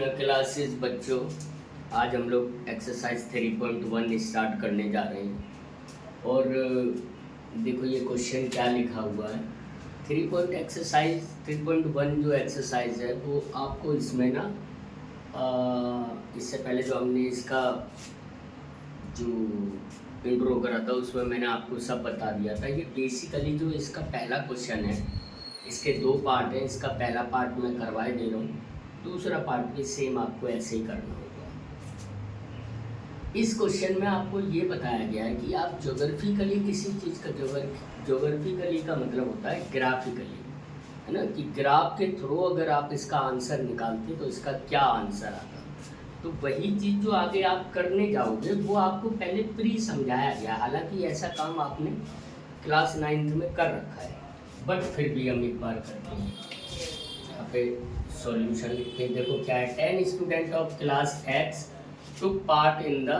Classes बच्चों, आज हम लोग एक्सरसाइज 3.1 स्टार्ट करने जा रहे हैं। और देखो ये क्वेश्चन क्या लिखा हुआ है। एक्सरसाइज 3.1 जो एक्सरसाइज है वो आपको इसमें ना इससे पहले जो हमने इसका जो इंट्रो करा था उसमें मैंने आपको सब बता दिया था। ये बेसिकली जो इसका पहला क्वेश्चन है, इसके दो पार्ट हैं। इसका पहला पार्ट मैं करवाए दे रहा हूँ, दूसरा पार्ट भी सेम आपको ऐसे ही करना होगा। इस क्वेश्चन में आपको ये बताया गया है कि आप ज्योग्राफिकली किसी चीज़ का ज्योग्राफिकली का मतलब होता है ग्राफिकली, है ना, कि ग्राफ के थ्रू अगर आप इसका आंसर निकालते तो इसका क्या आंसर आता। तो वही चीज़ जो आगे आप करने जाओगे वो आपको पहले प्री समझाया गया। हालांकि ऐसा काम आपने क्लास 9th में कर रखा है, बट फिर भी हम एक बार करते हैं। यहाँ पे सॉल्यूशन लिखते हैं। देखो क्या है, 10 student of class X took part in the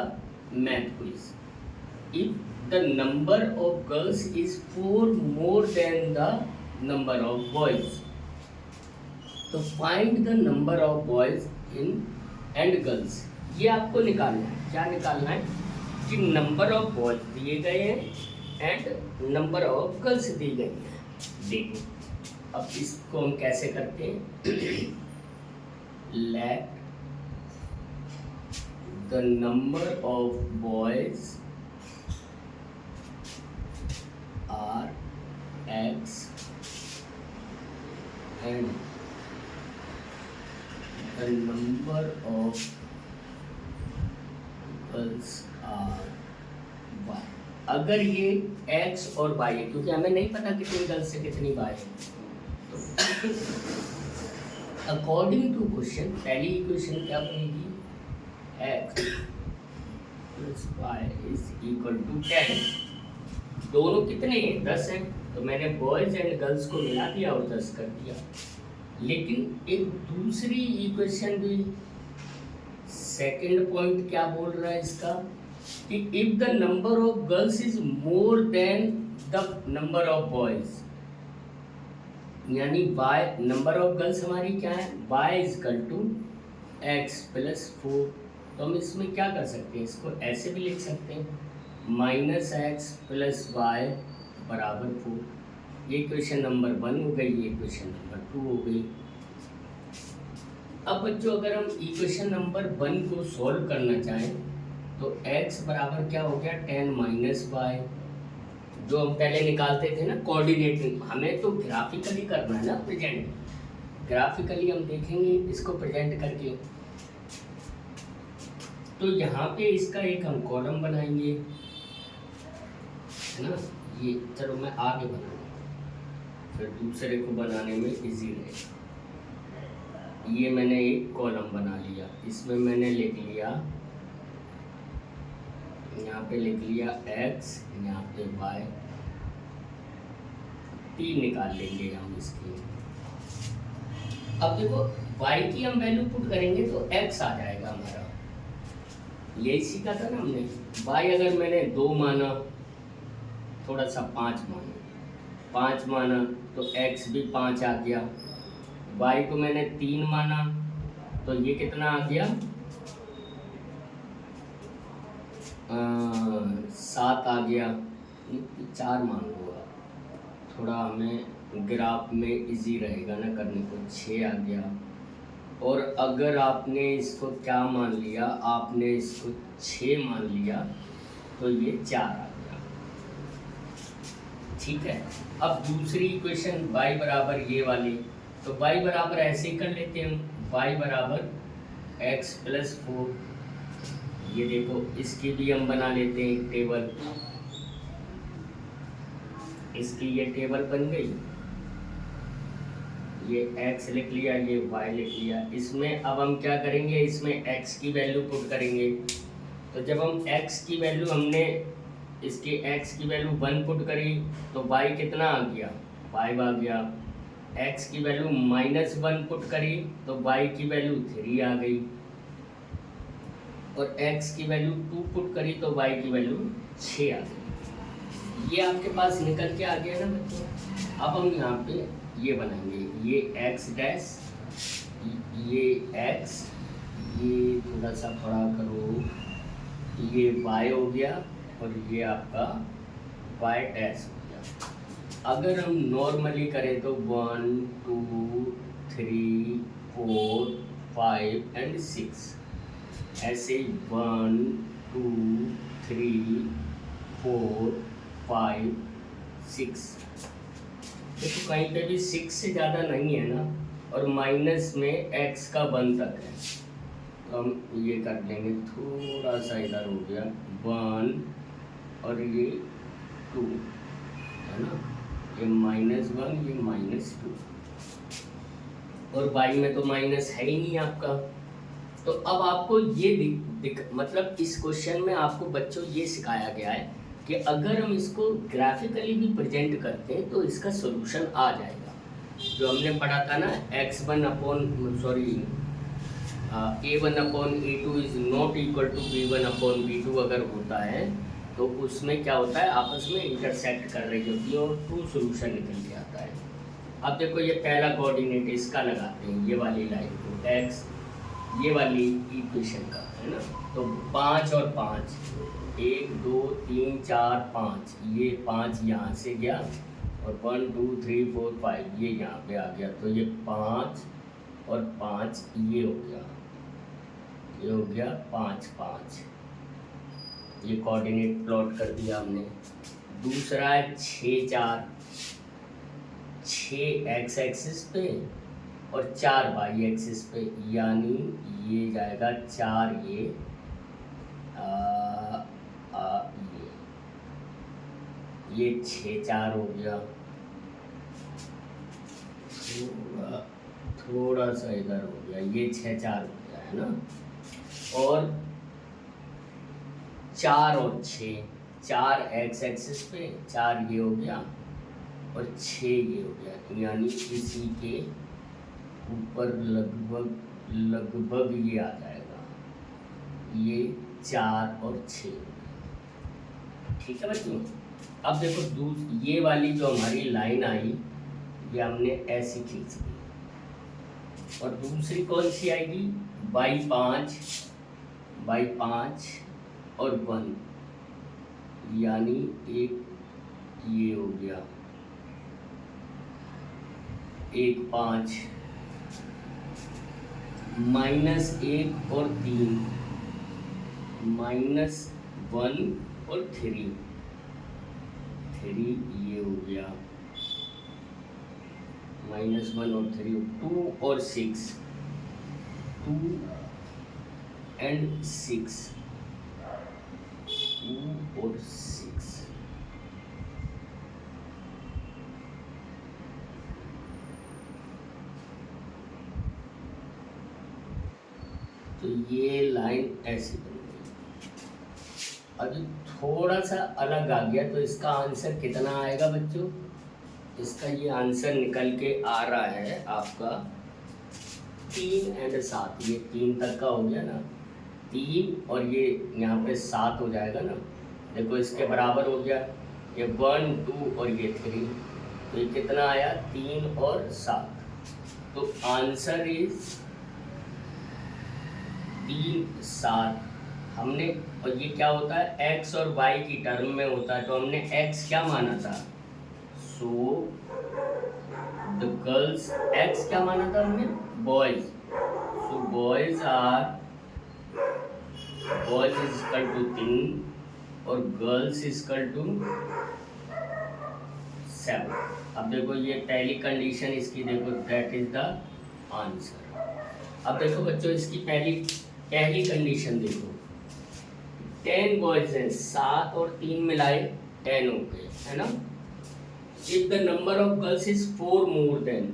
math quiz. If the number of girls is 4 more than the number of boys, तो find the number of boys in and girls. ये आपको निकालना है। क्या निकालना है कि नंबर ऑफ बॉयज दिए गए हैं एंड नंबर ऑफ गर्ल्स दी गई हैं। देखो अब इसको हम कैसे करते हैं। Let the number of boys are X and the number of girls are Y। अगर ये X और Y है, क्योंकि हमें नहीं पता कितनी गर्ल्स से कितनी Y है, तो अकॉर्डिंग टू क्वेश्चन पहली इक्वेशन क्या बनेगी, x plus y is equal to 10। दोनों कितने हैं, 10 हैं, तो मैंने बॉयज एंड गर्ल्स को मिला दिया और 10 कर दिया। लेकिन एक दूसरी इक्वेशन भी, सेकंड पॉइंट क्या बोल रहा है इसका, कि if the number of girls is more than the number of boys, यानी y नंबर ऑफ गर्ल्स हमारी क्या है, y is equal to x plus 4। तो हम इसमें क्या कर सकते हैं, इसको ऐसे भी लिख सकते हैं, -x प्लस वाई बराबर 4। ये क्वेश्चन नंबर 1 हो गई, ये क्वेश्चन नंबर 2 हो गई। अब बच्चों अगर हम इक्वेशन नंबर 1 को सॉल्व करना चाहें तो x बराबर क्या हो गया, 10 माइनस वाई, जो हम पहले निकालते थे ना कोऑर्डिनेट। हमें तो ग्राफिकली करना है ना, प्रेजेंट। ग्राफिकली हम देखेंगे इसको प्रेजेंट करके। तो यहाँ पे इसका एक हम कॉलम बनाएंगे, है ना। ये चलो मैं आगे बनाऊंगा, फिर दूसरे को बनाने में इजी रहेगा। ये मैंने एक कॉलम बना लिया, इसमें मैंने लिख लिया, यहाँ पे लिख लिया x, यहाँ पे y, 3 निकाल लेंगे हम इसकी। अब देखो y की हम वैल्यू पुट करेंगे तो x आ जाएगा हमारा। यही सीखा था ना हमने। y अगर मैंने 2 माना, थोड़ा सा 5 माना तो x भी 5 आ गया। y को मैंने 3 माना तो ये कितना आ गया, 7 आ गया। 4 मान लो, थोड़ा हमें ग्राफ में इजी रहेगा ना करने को। 6 आ गया। और अगर आपने इसको क्या मान लिया, आपने इसको 6 मान लिया तो ये 4 आ गया। ठीक है। अब दूसरी इक्वेशन y बराबर ये वाली, तो y बराबर ऐसे ही कर लेते हैं हम, y बराबर x प्लस 4। ये देखो इसकी भी हम बना लेते हैं एक टेबल। इसकी ये टेबल बन गई, ये x लिख लिया, ये y लिख लिया। इसमें अब हम क्या करेंगे, इसमें x की वैल्यू पुट करेंगे। तो जब हम x की वैल्यू, हमने इसके x की वैल्यू 1 पुट करी तो y कितना आ गया, 5 आ गया। x की वैल्यू -1 पुट करी तो y की वैल्यू 3 आ गई। और x की वैल्यू 2 पुट करी तो y की वैल्यू 6 आ गई। ये आपके पास निकल के आ गया ना बच्चों। अब हम यहाँ पे ये बनाएंगे, ये x डैश, ये x ये थोड़ा सा बड़ा करो, ये y हो गया और ये आपका y डैश हो गया। अगर हम नॉर्मली करें तो 1 2 3 4 5 एंड 6, ऐसे 1 2 3 4 5 6। देखो कहीं पे भी 6 से ज़्यादा नहीं है ना, और माइनस में x का 1 तक है, तो हम ये कर लेंगे, थोड़ा सा इधर हो गया 1 और ये 2 है ना, ये -1 ये -2, और y में तो माइनस है ही नहीं आपका। तो अब आपको ये मतलब इस क्वेश्चन में आपको बच्चों ये सिखाया गया है कि अगर हम इसको ग्राफिकली भी प्रेजेंट करते हैं तो इसका सॉल्यूशन आ जाएगा। जो हमने पढ़ा था ना a1/a2 is not equal to b1/b2 अगर होता है तो उसमें क्या होता है, आपस में इंटरसेक्ट कर रही होती है और ट्रू सॉल्यूशन निकल के आता है। अब देखो ये पहला कोऑर्डिनेट इसका लगाते हैं, ये वाली लाइन को x, ये वाली इक्वेशन का है ना, तो 5 और 5 1 2 3 4 5, ये 5 यहाँ से गया और 1 2 3 4 5 ये यहाँ पे आ गया, तो ये 5 और 5 ये हो गया, ये हो गया 5 5, ये कोऑर्डिनेट प्लॉट कर दिया हमने। दूसरा है 6 4, 6 x एक्सिस पे और 4 y एक्सिस पे, यानी ये जाएगा 4 ये ये 6 4 हो गया, थोड़ा सा इधर हो गया, ये 6 4 हो गया है ना, और 4 और 6, 4 x एक्सिस पे 4 ये हो गया और 6 ये हो गया, यानी इसी के ऊपर लगभग ये आ जाएगा, ये 4 और 6, ठीक है बच्चों। अब देखो ये वाली जो हमारी लाइन आई ये हमने ऐसी खींच ली, और दूसरी कौन सी आएगी, बाई 5 और 1, यानी एक ये हो गया 1 5 -1 और 3 -1 और 3 ये हो गया -1 और 3, 2 और 6 2 एंड 6 2 और 6, तो ये लाइन ऐसी बन गई। अभी थोड़ा सा अलग आ गया, तो इसका आंसर कितना आएगा बच्चों, इसका ये आंसर निकल के आ रहा है आपका 3 और 7, ये 3 तक का हो गया ना, 3 और ये यहाँ पे 7 हो जाएगा ना, देखो इसके बराबर हो गया, ये 1 2 और ये 3, तो ये कितना आया 3 और 7, तो आंसर इज 3 7 हमने, और ये क्या होता है x और y की टर्म में होता है, तो हमने x क्या माना था, सो द गर्ल्स, x क्या माना था हमने, boys, so boys is equal to 3 और गर्ल्स इज इक्वल टू 7। अब देखो ये पहली कंडीशन इसकी, देखो दैट इज द आंसर। अब देखो बच्चों इसकी पहली कंडीशन देखो, 10 बॉयज हैं, 7 और 3 मिलाए 10 हो गए, है ना। If the number of girls is 4 more than,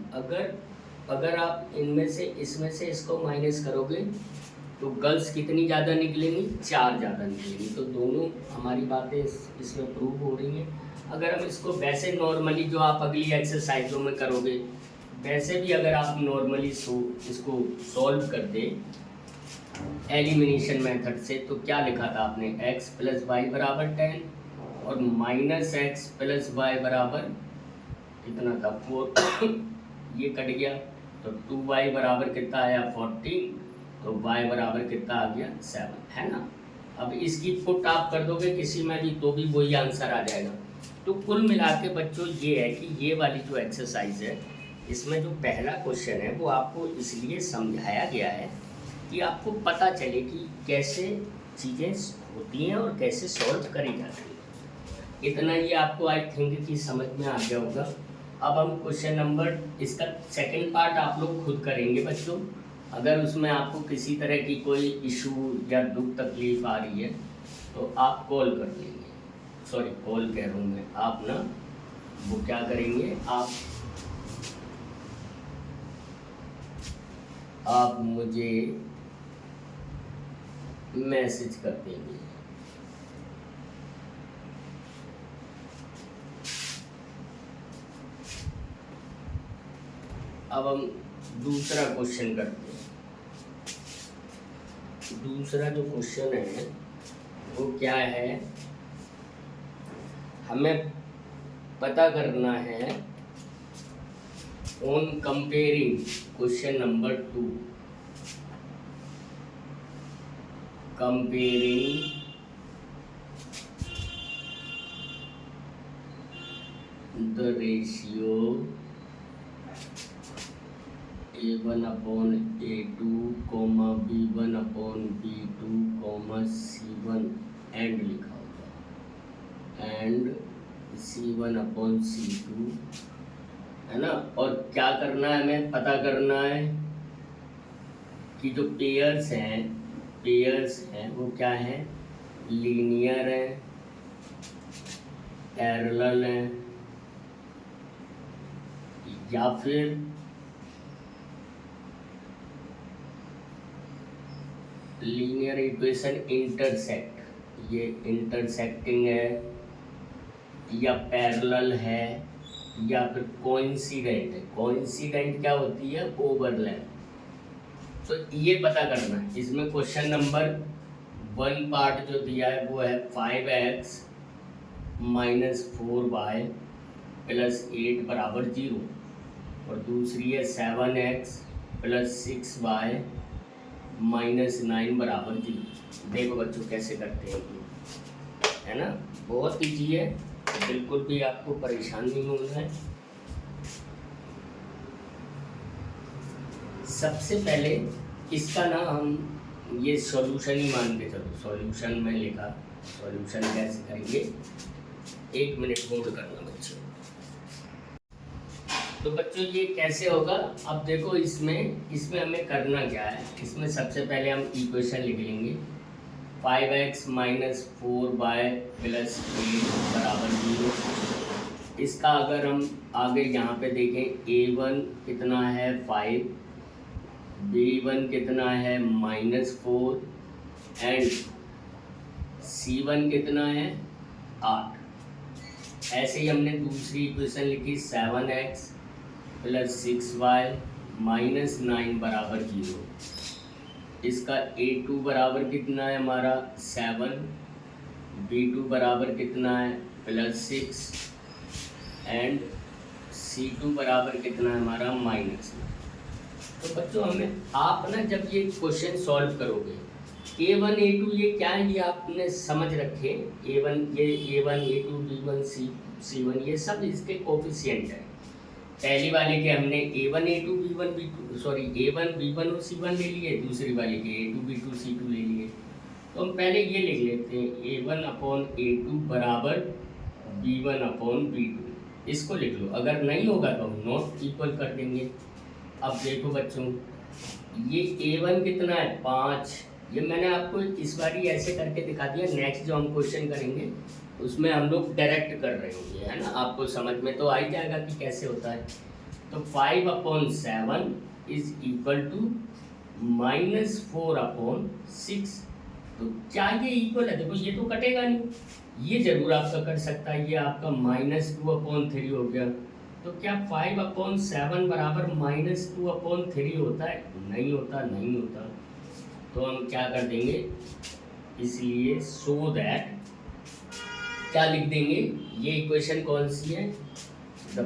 अगर आप इनमें से इसमें से इसको माइनस करोगे तो गर्ल्स कितनी ज़्यादा निकलेंगी, 4 ज़्यादा निकलेंगी, तो दोनों हमारी बातें इसमें प्रूव हो रही हैं। अगर हम इसको वैसे नॉर्मली जो आप अगली एक्सरसाइजों में करोगे वैसे भी अगर आप नॉर्मली इसको सॉल्व कर दे एलिमिनेशन मेथड से, तो क्या लिखा था आपने, x + y = 10 और -x + y बराबर कितना था 4 ये कट गया, तो 2y बराबर कितना आया 40 तो y बराबर कितना आ गया 7, है ना। अब इसकी पुट आप कर दोगे किसी में भी तो भी वही आंसर आ जाएगा। तो कुल मिला के बच्चों ये है कि ये वाली जो एक्सरसाइज है इसमें जो पहला क्वेश्चन है वो आपको इसलिए समझाया गया है कि आपको पता चले कि कैसे चीज़ें होती हैं और कैसे सॉल्व करी जाती है। इतना ही आपको आई थिंक कि समझ में आ गया होगा। अब हम क्वेश्चन नंबर इसका सेकंड पार्ट आप लोग खुद करेंगे बच्चों। अगर उसमें आपको किसी तरह की कोई इशू या दुख तकलीफ आ रही है तो आप कॉल कर लेंगे, सॉरी कॉल कह रहा हूँ मैं, आप ना वो क्या करेंगे, आप मुझे मैसेज कर देंगे। अब हम दूसरा क्वेश्चन करते हैं। दूसरा जो क्वेश्चन है वो क्या है, हमें पता करना है on comparing question number 2, comparing the ratio A1 upon A2, B1 upon B2, C1 and लिखा होगा, एंड C1 upon C2, है ना। और क्या करना है, हमें पता करना है कि जो पेयर्स हैं वो क्या है, लीनियर है, पैरेलल है, या फिर लीनियर इक्वेशन इंटरसेक्ट, ये इंटरसेक्टिंग है या पैरेलल है या फिर कोइंसिडेंट है। कोइंसिडेंट क्या होती है, ओवरलैप। तो ये पता करना है। इसमें क्वेश्चन नंबर 1 पार्ट जो दिया है वो है 5x माइनस 4y प्लस 8 बराबर 0, और दूसरी है 7x प्लस 6y माइनस 9 बराबर 0। देखो बच्चों कैसे करते हैं, है ना, बहुत ईजी है, बिल्कुल भी आपको परेशान नहीं होना है। सबसे पहले इसका ना हम ये सॉल्यूशन ही मान के चलो, सॉल्यूशन में लिखा, सॉल्यूशन कैसे करेंगे, 1 मिनट होल्ड करना बच्चों। तो बच्चों ये कैसे होगा, अब देखो इसमें हमें करना क्या है। इसमें सबसे पहले हम इक्वेशन लिख लेंगे, 5x माइनस 4y प्लस 8 बराबर 0। इसका अगर हम आगे यहाँ पे देखें, a1 कितना है 5, b1 कितना है -4 एंड c1 कितना है 8। ऐसे ही हमने दूसरी इक्वेशन लिखी, 7x प्लस 6y माइनस 9 बराबर 0। इसका a2 बराबर कितना है हमारा 7, b2 बराबर कितना है +6 एंड c2 बराबर कितना है हमारा -9। तो बच्चों हमें आप ना जब ये क्वेश्चन सॉल्व करोगे, a1 a2 ये क्या है ये आपने समझ रखे, a1 a2 b1 c1 ये सब इसके कोफिशिएंट है। पहली वाले के हमने a1 a2 b1 b2 sorry a1 b1 और c1 ले लिए, दूसरी वाले के a2 b2 c2 ले लिए। तो हम पहले ये लिख लेते हैं, a1 अपॉन a2 बराबर b1 अपॉन b2, इसको लिख लो। अगर नहीं होगा तो हम नॉट इक्वल कर देंगे। अब देखो बच्चों, ये a1 कितना है 5, ये मैंने आपको इस बार ही ऐसे करके दिखा दिया। नेक्स्ट जो हम क्वेश्चन करेंगे उसमें हम लोग डायरेक्ट कर रहे होंगे, है ना, आपको समझ में तो आ ही जाएगा कि कैसे होता है। तो 5 upon 7 is equal to -4 upon 6। तो क्या ये इक्वल है, देखो ये तो कटेगा नहीं, ये जरूर आपका कट सकता है, ये आपका -2 अपॉन 3 हो गया। तो क्या 5 अपॉन 7 बराबर -2 अपॉन 3 होता है, नहीं होता, नहीं होता। तो हम क्या कर देंगे, इसलिए सो दैट क्या लिख देंगे, ये इक्वेशन कौन सी है, the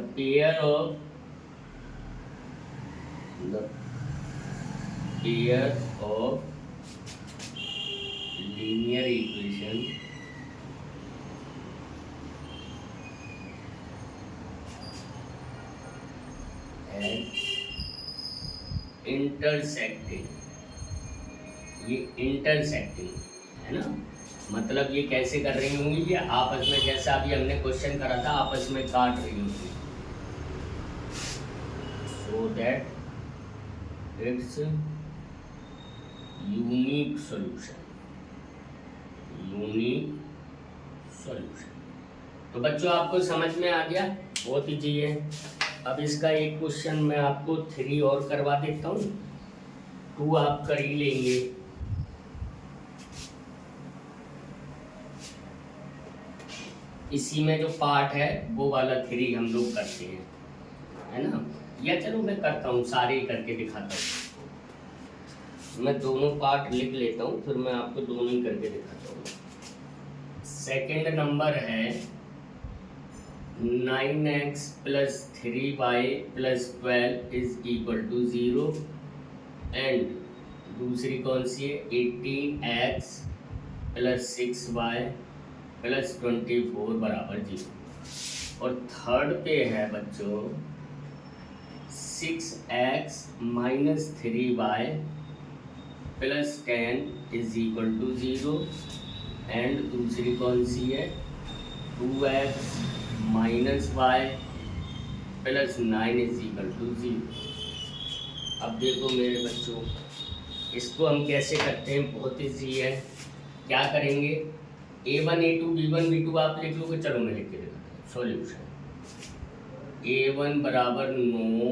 pair of linear equation intersecting, ये इंटरसेक्टिंग है ना, मतलब ये कैसे कर रही होंगी, ये आपस में, जैसा अभी हमने क्वेश्चन करा था, आपस में काट रही होंगी, so that it's unique solution, unique solution. तो बच्चों आपको समझ में आ गया, बहुत ईजी है। अब इसका एक क्वेश्चन मैं आपको 3 और करवा देता हूँ, 2 आप कर ही लेंगे। इसी में जो पार्ट है वो वाला 3 हम लोग करते हैं, है ना, या चलो मैं करता हूँ, सारे ही करके दिखाता हूँ। मैं दोनों पार्ट लिख लेता हूँ, फिर मैं आपको दोनों ही करके दिखाता हूँ। सेकंड नंबर है 9x + 3y + 12 = 0 एंड दूसरी कौन सी है 18x + 6y + 24 = 0। और थर्ड पे है बच्चों 6x - 3y + 10 = 0 एंड दूसरी कौन सी है 2x - y + 9 = 0। अब देखो मेरे बच्चों, इसको हम कैसे करते हैं, बहुत ईजी है। क्या करेंगे, a1 a2 b1 b2 आप लिख लोगे, चलो मैं लिख के दिखाता हूँ। Solution a1 = 9,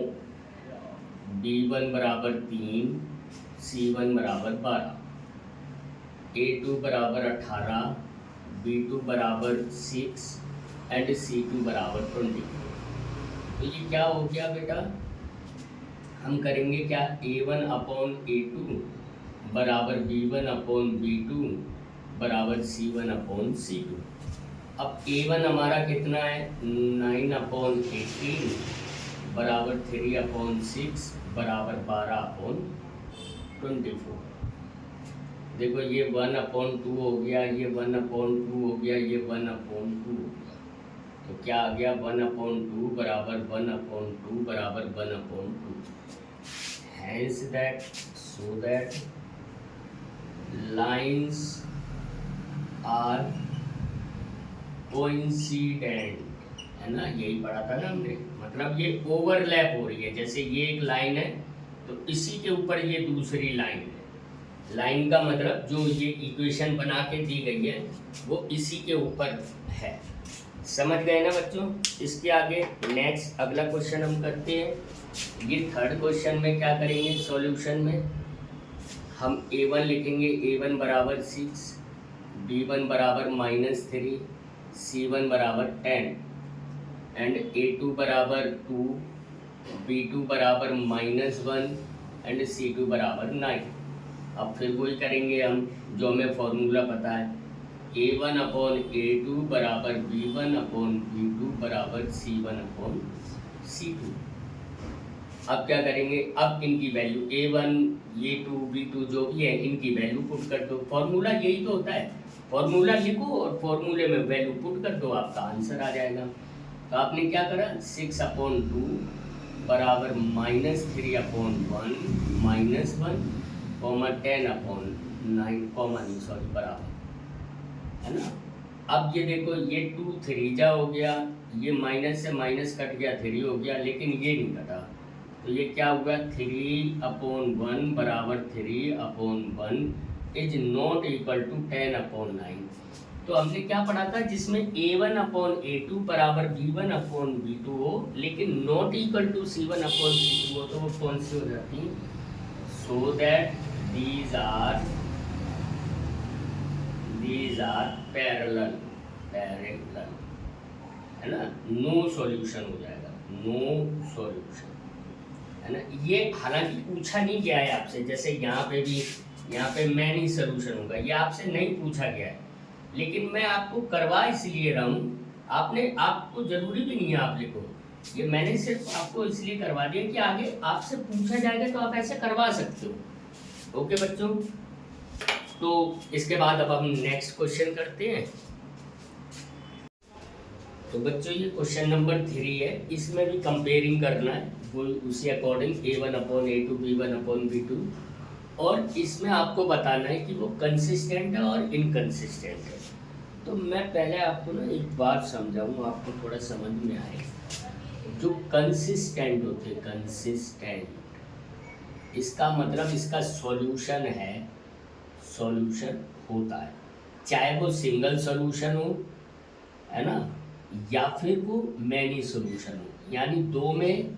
b1 = 3, c1 = 12, a2 = 18, b2 = 6 and c2 = 20। तो ये क्या हो गया बेटा, हम करेंगे क्या, a1 / a2 = b1 / b2 = c1 / c2। अब a1 हमारा कितना है 9 / 18 = 3/6 = 12/24। देखो ये 1/2 हो गया, ये 1/2 हो गया, ये 1/2 हो गया, तो क्या आ गया 1/2 = 1/2 = 1/2। Hence that, so that lines are coincident, है ना, यही पढ़ा था ना हमने, मतलब ये ओवरलैप हो रही है। जैसे ये एक लाइन है तो इसी के ऊपर ये दूसरी लाइन है। लाइन का मतलब जो ये इक्वेशन बना के दी गई है वो इसी के ऊपर है। समझ गए ना बच्चों। इसके आगे नेक्स्ट अगला क्वेश्चन हम करते हैं। ये थर्ड क्वेश्चन में क्या करेंगे, सॉल्यूशन में हम a1 लिखेंगे, a1 = 6, b1 = -3, c1 = 10 and a2 = 2, b2 = -1 and c2 = 9। अब फिर वही करेंगे हम जो हमें फॉर्मूला पता है, a1 / a2 = b1 / b2 = c1 / c2। अब क्या करेंगे, अब इनकी वैल्यू a1 a2 b2 जो भी है इनकी वैल्यू पुट कर दो। फॉर्मूला यही तो होता है, फॉर्मूला लिखो और फॉर्मूले में वैल्यू पुट कर दो, आपका आंसर आ जाएगा। तो आपने क्या करा, 6/2 बराबर -3/1 -1 10/9 बराबर, है ना। अब ये देखो ये 2 3 जा हो गया, ये माइनस से माइनस कट गया, 3 हो गया, लेकिन ये नहीं कटा, तो ये क्या हुआ 3/1 बराबर 3/1 इज नॉट इक्वल टू 10/9। तो हमने क्या पढ़ा था, जिसमें a1 / a2 बराबर b1 / b2 हो लेकिन not equal to c1 / c2 हो, तो वो कौन सी हो जाती, so that these are parallel, है ना, नो सॉल्यूशन हो जाएगा, नो सॉल्यूशन, है ना। ये हालांकि पूछा नहीं गया है आपसे, जैसे यहाँ पे भी, यहाँ पे मैं नहीं सॉल्यूशन होगा, ये आपसे नहीं पूछा गया है, लेकिन मैं आपको करवा इसलिए रहा हूँ, आपको जरूरी भी नहीं है आप लिखो, ये मैंने सिर्फ आपको इसलिए करवा दिया कि आगे आपसे पूछा जाएगा तो आप ऐसे करवा सकते हो। ओके बच्चों, तो इसके बाद अब हम नेक्स्ट क्वेश्चन करते हैं। तो बच्चों ये क्वेश्चन नंबर 3 है, इसमें भी कंपेयरिंग करना है वो उसी अकॉर्डिंग A1/A2 B1/B2, और इसमें आपको बताना है कि वो कंसिस्टेंट है और इनकंसिस्टेंट है। तो मैं पहले आपको ना एक बात समझाऊँ, आपको थोड़ा समझ में आए। जो कंसिस्टेंट होते हैं, कंसिस्टेंट, इसका मतलब इसका सॉल्यूशन है, सॉल्यूशन होता है, चाहे वो सिंगल सॉल्यूशन हो, है ना, या फिर वो मैनी सॉल्यूशन हो। यानी दो में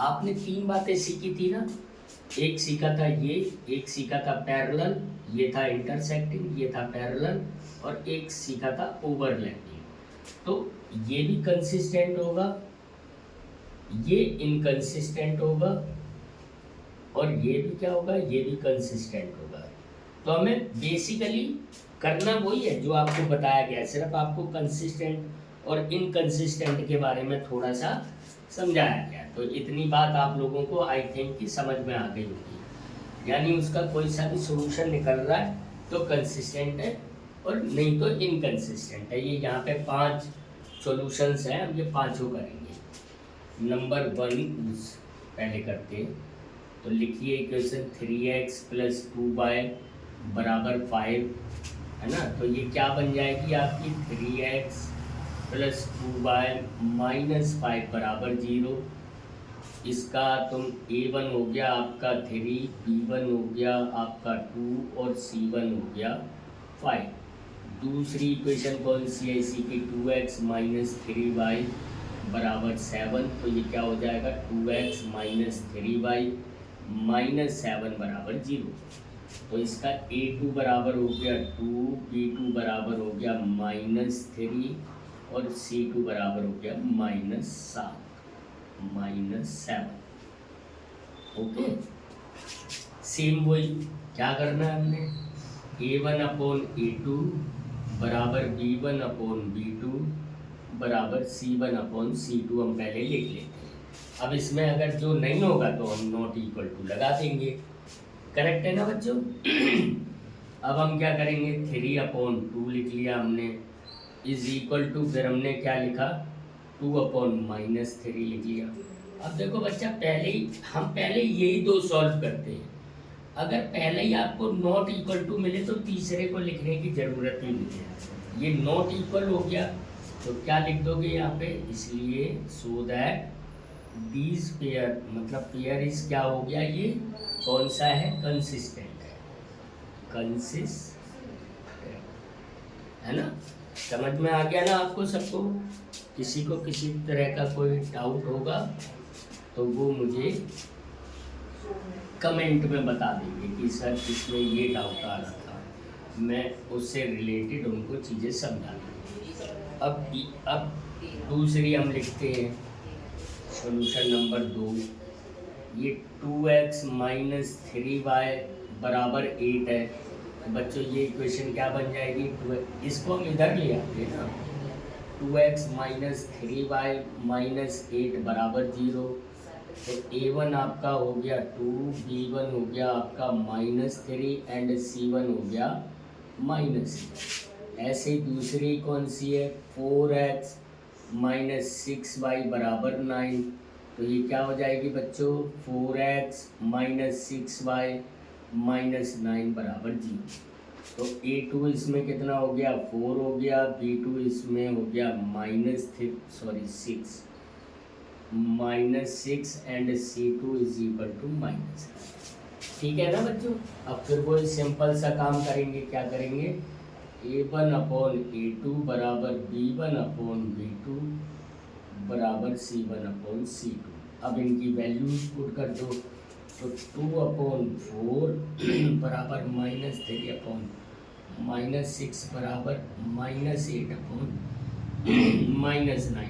आपने 3 बातें सीखी थी ना, एक सीखा था ये, एक सीखा था पैरेलल, ये था इंटरसेक्टिंग, ये था पैरेलल, और एक सीखा था ओवरलैपिंग। तो ये भी कंसिस्टेंट होगा, ये इनकंसिस्टेंट होगा, और ये भी क्या होगा, ये भी कंसिस्टेंट होगा। तो हमें बेसिकली करना वही है जो आपको बताया गया, सिर्फ आपको कंसिस्टेंट और इनकंसिस्टेंट के बारे में थोड़ा सा समझाया गया। तो इतनी बात आप लोगों को आई थिंक कि समझ में आ गई होगी। यानी उसका कोई सा भी सोल्यूशन निकल रहा है तो कंसिस्टेंट है, और नहीं तो इनकंसिस्टेंट है। ये यहाँ पे 5 सॉल्यूशंस हैं, हम ये पांचों करेंगे। नंबर 1 पहले करते हैं, तो लिखिए इक्वेशन 3x + 2y = 5, है ना। तो ये क्या बन जाएगी आपकी, 3x + 2y - 5 = 0। इसका तुम A1 हो गया आपका 3, B1 हो गया आपका 2, और C1 हो गया 5। दूसरी इक्वेशन कौन सी है इसी की, 2x - 3y = 7। तो ये क्या हो जाएगा, 2x - 3y - 7 = 0। तो इसका A2 बराबर हो गया 2, B2 बराबर हो गया -3, और C2 बराबर हो गया -7। ओके, सेम वही क्या करना है हमने, A1/A2 बराबर B1/B2 बराबर C1/C2 हम पहले लिख लेते हैं। अब इसमें अगर जो नहीं होगा तो हम नॉट इक्वल टू लगा देंगे। करेक्ट है ना बच्चों। अब हम क्या करेंगे, 3/2 लिख लिया हमने, इज इक्वल टू, फिर हमने क्या लिखा, 2/-3 लिख लिया। अब देखो बच्चा, हम पहले यही 2 सॉल्व करते हैं। अगर पहले ही आपको नॉट इक्वल टू मिले तो तीसरे को लिखने की ज़रूरत ही नहीं है। ये नॉट इक्वल हो गया तो क्या लिख दोगे यहाँ पे, इसलिए सो दैट दीज पेयर, मतलब पेयर इज क्या हो गया, ये कौन सा है, कंसिस्टेंट है, कंसिस्टेंट, है ना। समझ में आ गया ना आपको सबको। किसी को किसी तरह का कोई डाउट होगा तो वो मुझे कमेंट में बता देंगे कि सर इसमें ये डाउट आ रहा था, मैं उससे रिलेटेड उनको चीज़ें समझा दूँगी। अब दूसरी हम लिखते हैं, सॉल्यूशन नंबर 2। ये 2x - 3y = 8 है। बच्चों ये इक्वेशन क्या बन जाएगी, इसको हम इधर ले आते हैं ना, 2x - 3y - 8 = 0। तो A1 आपका हो गया 2, B1 हो गया आपका -3, एंड C1 हो गया -6। ऐसे ही दूसरी कौन सी है, 4x - 6y = 9। तो ये क्या हो जाएगी बच्चों, 4x - 6y - 9 = 0। तो A2 इसमें कितना हो गया, 4 हो गया, B2 इसमें हो गया -6 एंड C2 = -9। ठीक है ना बच्चों। अब फिर वो सिंपल सा काम करेंगे, क्या करेंगे, A1/A2 बराबर B1/B2 बराबर C1/C2। अब इनकी वैल्यूज पुट कर दो, तो 2/4 बराबर -3/-6 बराबर -8/-9।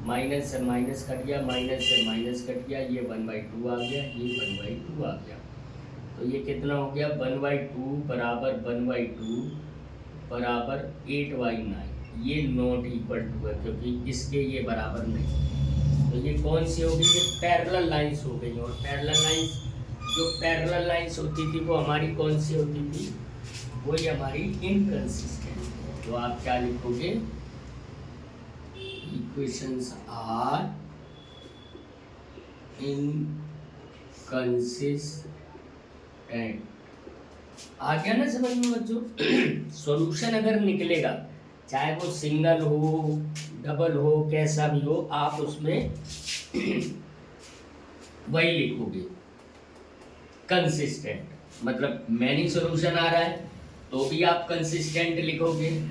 माइनस से माइनस कट गया, माइनस से माइनस कट गया, ये 1/2 आ गया, ये 1/2 आ गया। तो ये कितना हो गया, 1/2 बराबर 1/2 बराबर 8/9। ये नॉट इक्वल टू है क्योंकि इसके ये बराबर नहीं। तो ये कौन सी हो गई, ये पैरेलल लाइंस हो गई। और पैरेलल लाइंस जो पैरेलल लाइंस होती थी वो हमारी कौन सी होती थी, वही हमारी इनकंसिस्टेंट है। तो आप क्या लिखोगे, इक्वेशंस आर इनकंसिस्टेंट। आ गया ना समझ में बच्चों? सॉल्यूशन अगर निकलेगा, चाहे वो सिंगल हो डबल हो कैसा भी हो, आप उसमें वही लिखोगे कंसिस्टेंट। मतलब मैनी सॉल्यूशन आ रहा है तो भी आप कंसिस्टेंट लिखोगे,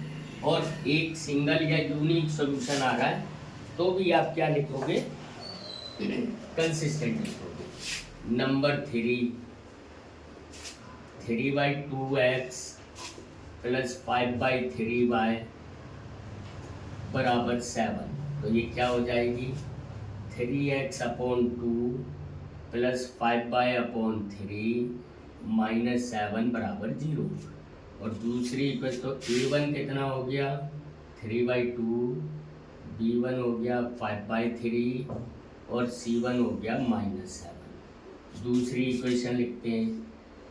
और एक सिंगल या यूनिक सॉल्यूशन आ रहा है तो भी आप क्या लिखोगे, कंसिस्टेंट लिखोगे। नंबर 3/2x प्लस 5/3y बराबर 7। तो ये क्या हो जाएगी, 3x/2 प्लस 5/3 माइनस 7 बराबर 0। और दूसरी इक्वेशन तो a1 कितना हो गया 3/2, b1 हो गया 5/3 और c1 हो गया -7। दूसरी इक्वेशन लिखते हैं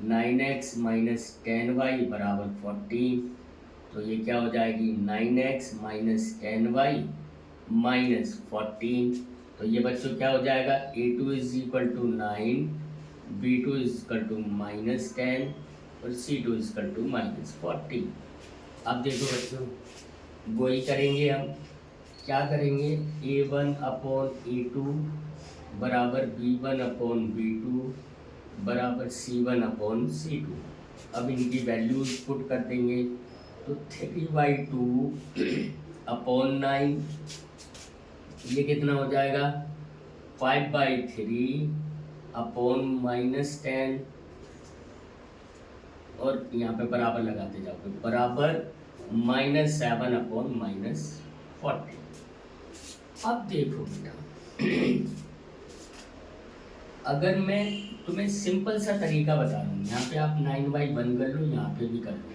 9x माइनस 10y बराबर 14। तो ये क्या हो जाएगी 9x माइनस 10y माइनस 14। तो ये बच्चों क्या हो जाएगा, a2 is equal to 9, b2 is equal to -10 और c2 इज इक्वल टू -14। अब देखो बच्चों, वही करेंगे हम, क्या करेंगे, a1/a2 बराबर b1/b2 बराबर c1/c2। अब इनकी वैल्यूज पुट कर देंगे, तो 3/2/9 ये कितना हो जाएगा 5/3/-10, और यहाँ पे बराबर लगाते जाओगे, बराबर -7/-14। अब देखो बेटा, अगर मैं तुम्हें सिंपल सा तरीका बता रहा हूँ, यहाँ पे आप 9/1 कर लो, यहाँ पे भी कर लो।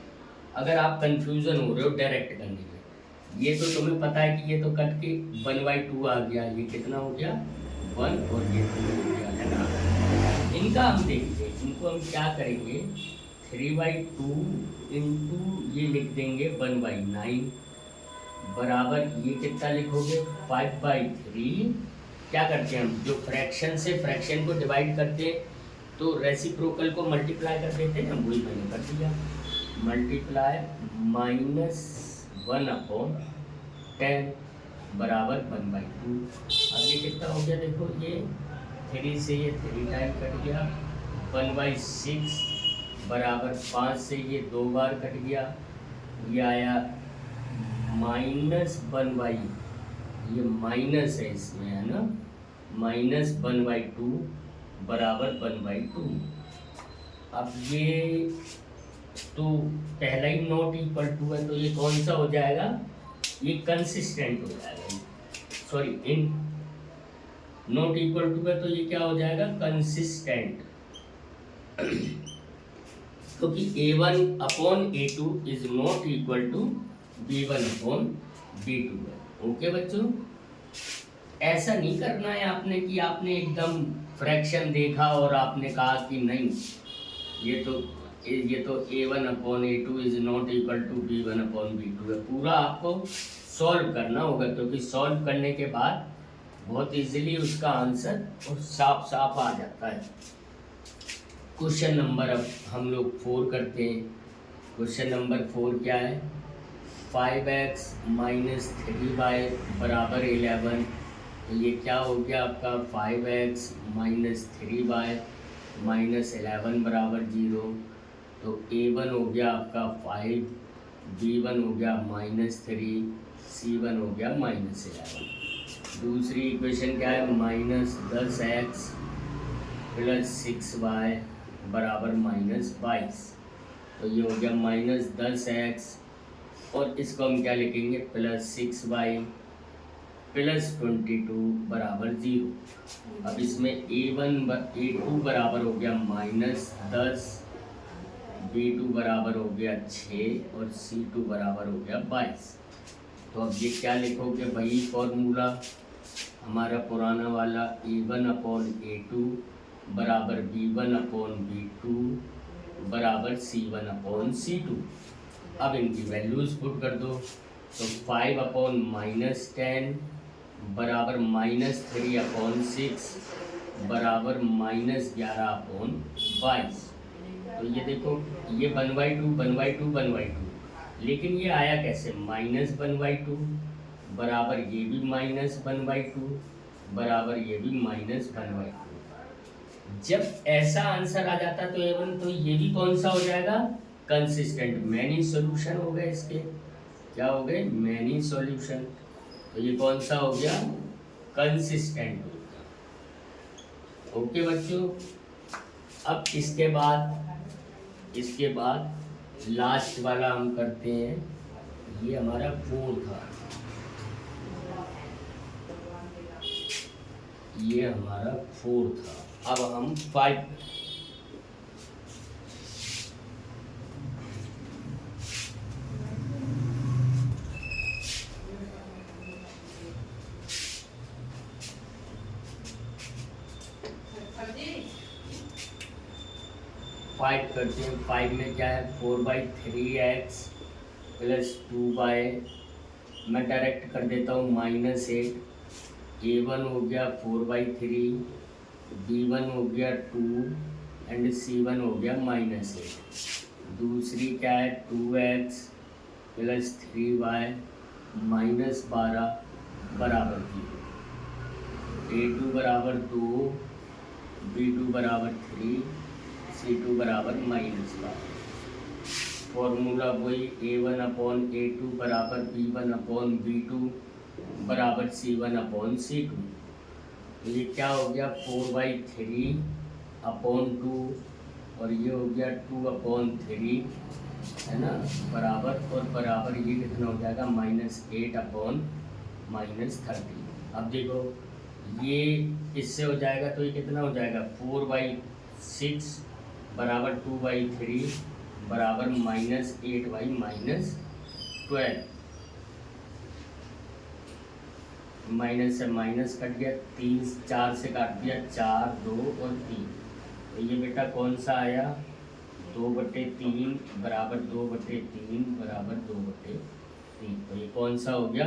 अगर आप कंफ्यूजन हो रहे हो डायरेक्ट करने में, ये तो तुम्हें पता है कि ये तो कट के 1/2 आ गया, ये कितना हो गया 1 और ये 2 हो गया, है ना। इनका हम देखते हैं, इनको हम क्या करेंगे, 3/2 इंटू ये लिख देंगे 1/9 बराबर ये कितना लिखोगे 5/3। क्या करते हैं हम, जो फ्रैक्शन से फ्रैक्शन को डिवाइड करते हैं तो रेसिप्रोकल को मल्टीप्लाई कर देते हैं, वही मैंने कर दिया, मल्टीप्लाई -1/10 बराबर 1/2। अब ये कितना हो गया, देखो ये 3 से ये 3 टाइम कट गया, 1/6 बराबर 5 से ये 2 बार कट गया, ये आया -1/, ये माइनस है इसमें, है ना, -1/2 बराबर 1/2। अब ये तो पहला ही नॉट इक्वल टू है, तो ये कौन सा हो जाएगा, ये कंसिस्टेंट हो जाएगा, sorry in not equal to है तो ये क्या हो जाएगा कंसिस्टेंट, क्योंकि a1/a2 is not equal to b1/b2 है। ओके बच्चों, ऐसा नहीं करना है आपने कि आपने एकदम फ्रैक्शन देखा और आपने कहा कि नहीं ये तो a1/a2 is not equal to b1/b2 है। पूरा आपको सॉल्व करना होगा, क्योंकि सॉल्व करने के बाद बहुत इजीली उसका आंसर और साफ साफ आ जाता है। क्वेश्चन नंबर अब हम लोग 4 करते हैं। क्वेश्चन नंबर 4 क्या है, 5x माइनस 3y बराबर 11। तो ये क्या हो गया आपका 5x माइनस 3y माइनस 11 बराबर 0। तो a1 हो गया आपका 5, b1 हो गया -3, c1 हो गया -11। दूसरी इक्वेशन क्या है, -10x प्लस 6y बराबर -22। तो ये हो गया -10x और इसको हम क्या लिखेंगे प्लस 6y प्लस 22 बराबर 0। अब इसमें a2 बराबर हो गया -10, b2 बराबर हो गया 6 और c2 बराबर हो गया 22। तो अब ये क्या लिखोगे, वही फॉर्मूला हमारा पुराना वाला a1/a2 बराबर B1/B2 बराबर C1/C2। अब इनकी वैल्यूज पुट कर दो, तो 5/-10 बराबर -3/6 बराबर -11/22। तो ये देखो, ये 1/2 1/2 1/2, लेकिन ये आया कैसे? -1/2 बराबर ये भी -1/2 बराबर ये भी -1/2। जब ऐसा आंसर आ जाता तो एवन, तो ये भी कौन सा हो जाएगा? कंसिस्टेंट। मैनी सॉल्यूशन हो गए इसके। क्या हो गए? Many solution. तो ये कौन सा हो गया? कंसिस्टेंट हो गया। ओके बच्चों, अब इसके बाद लास्ट वाला हम करते हैं। ये हमारा 4 था, ये हमारा 4 था। अब हम 5 करते हैं। 5 में क्या है? 4/3x प्लस 2y, मैं डायरेक्ट कर देता हूँ -8। a1 हो गया 4/3, b1 हो गया 2 एंड c1 हो गया -8। दूसरी क्या है? 2x प्लस 3y -12 बराबर 0। a2 बराबर 2, b2 बराबर 3, c2 बराबर -12। फॉर्मूला वही, a1/a2 बराबर b1/b2 बराबर c1/c2। तो ये क्या हो गया? 4/3/2 और ये हो गया 2/3, है ना, बराबर, और बराबर ये कितना हो जाएगा? -8/-30। अब देखो, ये इससे हो जाएगा तो ये कितना हो जाएगा? 4/6 बराबर 2/3 बराबर -8/-12। माइनस से माइनस कट गया, 3 4 से काट दिया, 4 2 और 3। तो ये बेटा कौन सा आया? 2/3 बराबर 2/3 बराबर 2/3। तो ये कौन सा हो गया?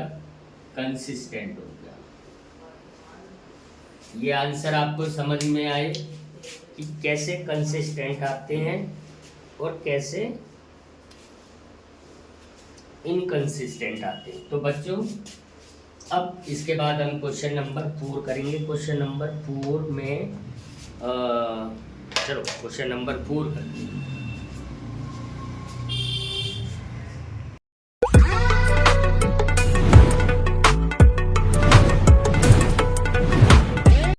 कंसिस्टेंट हो गया। ये आंसर आपको समझ में आए कि कैसे कंसिस्टेंट आते हैं और कैसे इनकंसिस्टेंट आते हैं। तो बच्चों, अब इसके बाद हम क्वेश्चन नंबर 4 करेंगे। क्वेश्चन नंबर 4 में चलो क्वेश्चन नंबर 4 करते हैं।